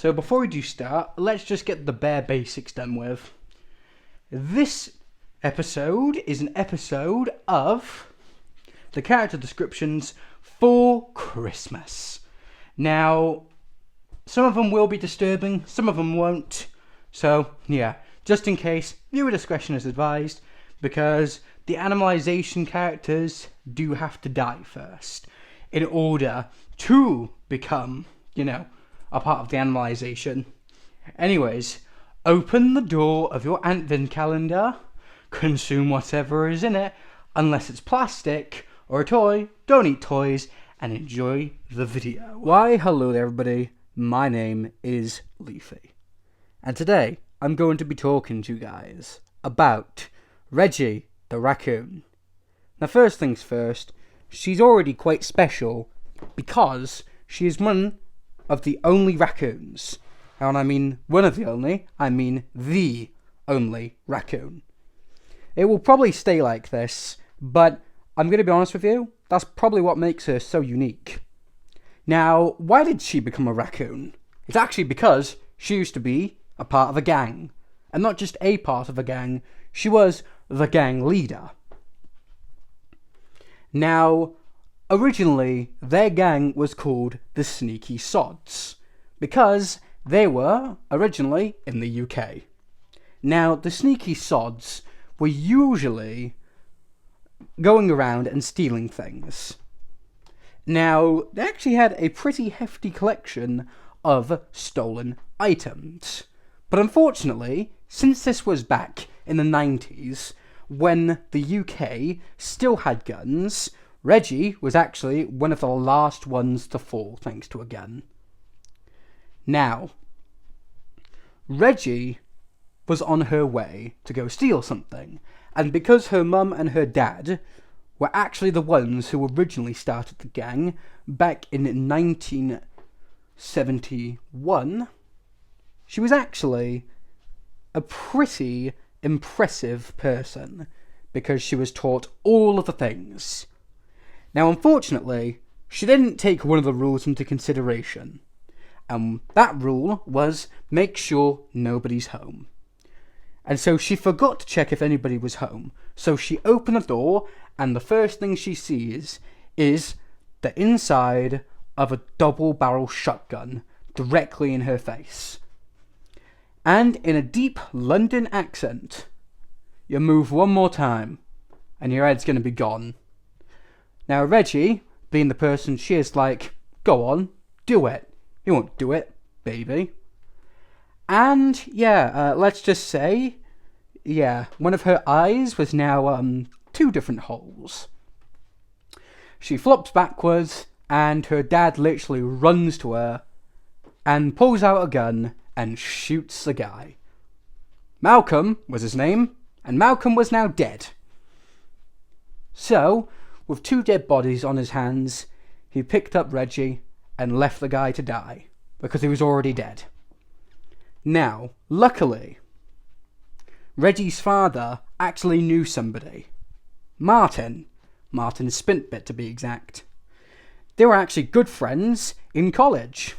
So before we do start, let's just get the bare basics done with. This episode is an episode of the character descriptions for Christmas. Now, some of them will be disturbing, some of them won't. So, yeah, just in case, viewer discretion is advised, because the animalization characters do have to die first in order to become, a part of the animalization. Anyways, open the door of your Advent calendar, consume whatever is in it, unless it's plastic or a toy, don't eat toys, and enjoy the video. Why, hello there everybody, my name is Leafy, and today I'm going to be talking to you guys about Reggie the raccoon. Now first things first, she's already quite special because she is one of the only raccoons. And when I mean one of the only, I mean the only raccoon. It will probably stay like this, but I'm going to be honest with you, that's probably what makes her so unique. Now, why did she become a raccoon? It's actually because she used to be a part of a gang. And not just a part of a gang, she was the gang leader. Now, originally, their gang was called the Sneaky Sods, because they were originally in the UK. Now, the Sneaky Sods were usually going around and stealing things. Now, they actually had a pretty hefty collection of stolen items. But unfortunately, since this was back in the 90s, when the UK still had guns, Reggie was actually one of the last ones to fall thanks to a gun. Now, Reggie was on her way to go steal something, and because her mum and her dad were actually the ones who originally started the gang back in 1971, she was actually a pretty impressive person because she was taught all of the things. Now, unfortunately, she didn't take one of the rules into consideration, and that rule was make sure nobody's home. And so she forgot to check if anybody was home, so she opened the door, and the first thing she sees is the inside of a double-barrel shotgun directly in her face. And in a deep London accent, you move one more time, and your head's going to be gone. Now Reggie, being the person she is, like, go on, do it. You won't do it, baby. And, let's just say, one of her eyes was now, two different holes. She flops backwards, and her dad literally runs to her, and pulls out a gun, and shoots the guy. Malcolm was his name, and Malcolm was now dead. So, with two dead bodies on his hands, he picked up Reggie and left the guy to die, because he was already dead. Now, luckily, Reggie's father actually knew somebody. Martin Spintbit to be exact. They were actually good friends in college.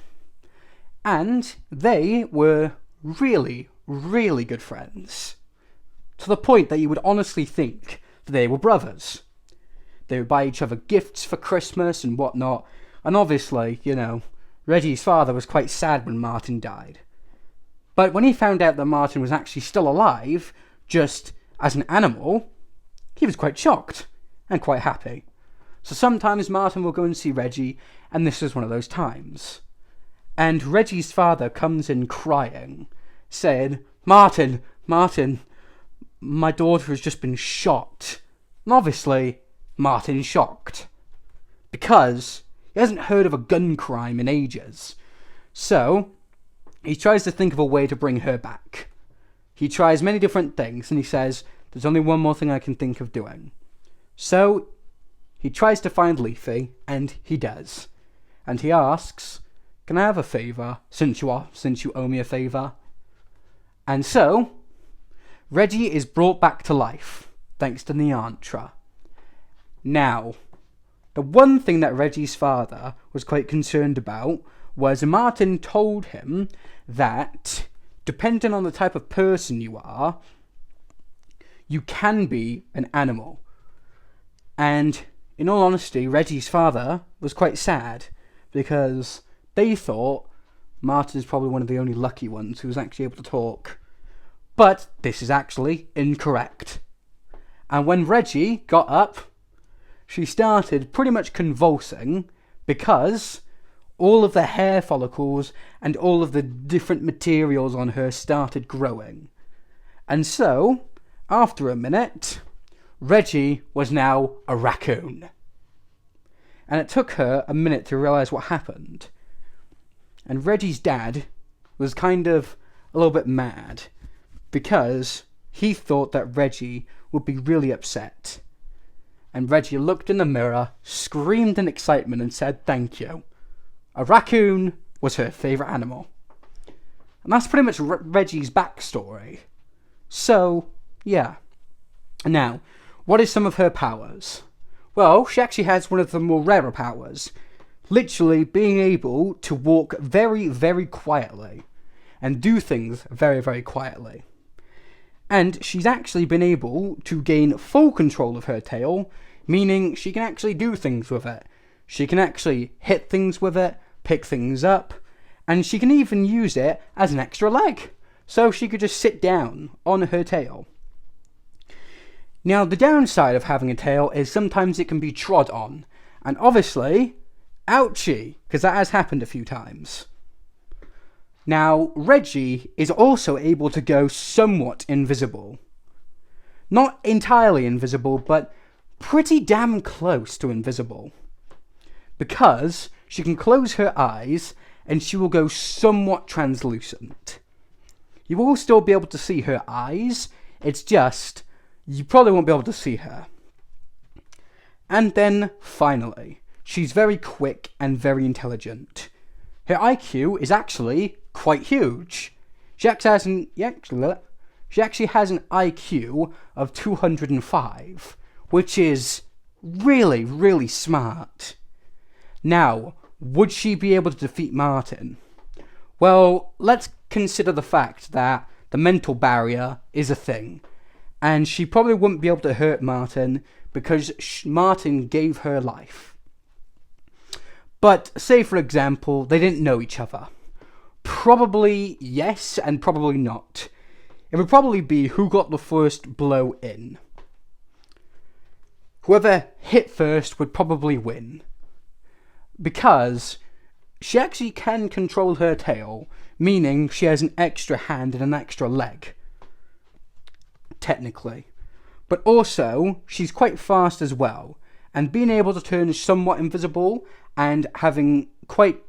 And they were really, really good friends. To the point that you would honestly think that they were brothers. They would buy each other gifts for Christmas and whatnot. And obviously, Reggie's father was quite sad when Martin died. But when he found out that Martin was actually still alive, just as an animal, he was quite shocked and quite happy. So sometimes Martin will go and see Reggie, and this was one of those times. And Reggie's father comes in crying, saying, Martin, my daughter has just been shot. And obviously, Martin's shocked, because he hasn't heard of a gun crime in ages. So, he tries to think of a way to bring her back. He tries many different things, and he says, there's only one more thing I can think of doing. So, he tries to find Leafy, and he does. And he asks, can I have a favour, since you owe me a favour? And so, Reggie is brought back to life, thanks to Niantra. Now, the one thing that Reggie's father was quite concerned about was Martin told him that depending on the type of person you are, you can be an animal. And in all honesty, Reggie's father was quite sad because they thought Martin is probably one of the only lucky ones who was actually able to talk. But this is actually incorrect. And when Reggie got up, she started pretty much convulsing because all of the hair follicles and all of the different materials on her started growing. And so, after a minute, Reggie was now a raccoon. And it took her a minute to realise what happened. And Reggie's dad was kind of a little bit mad because he thought that Reggie would be really upset. And Reggie looked in the mirror, screamed in excitement and said thank you. A raccoon was her favourite animal. And that's pretty much Reggie's backstory. So, yeah. Now, what is some of her powers? Well, she actually has one of the more rarer powers. Literally being able to walk very, very quietly. And do things very, very quietly. And she's actually been able to gain full control of her tail, meaning she can actually do things with it. She can actually hit things with it, pick things up, and she can even use it as an extra leg. So she could just sit down on her tail. Now, the downside of having a tail is sometimes it can be trod on. And obviously, ouchie, because that has happened a few times. Now, Reggie is also able to go somewhat invisible. Not entirely invisible, but pretty damn close to invisible. Because she can close her eyes and she will go somewhat translucent. You will still be able to see her eyes, it's just, you probably won't be able to see her. And then, finally, she's very quick and very intelligent. Her IQ is actually quite huge. She actually has an IQ of 205, which is really, really smart. Now, would she be able to defeat Martin? Well, let's consider the fact that the mental barrier is a thing, and she probably wouldn't be able to hurt Martin because Martin gave her life. But say, for example, they didn't know each other. Probably yes and probably not. It would probably be who got the first blow in. Whoever hit first would probably win. Because she actually can control her tail, meaning she has an extra hand and an extra leg. Technically. But also, she's quite fast as well. And being able to turn somewhat invisible and having quite,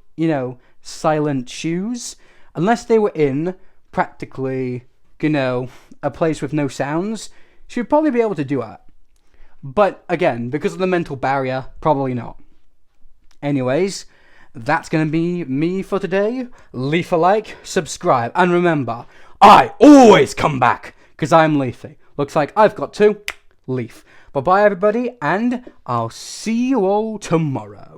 silent shoes, unless they were in practically, a place with no sounds, she would probably be able to do it. But again, because of the mental barrier, probably not. Anyways, that's going to be me for today. Leave a like, subscribe, and remember, I always come back, because I'm Leafy. Looks like I've got to leaf. Bye-bye, everybody, and I'll see you all tomorrow.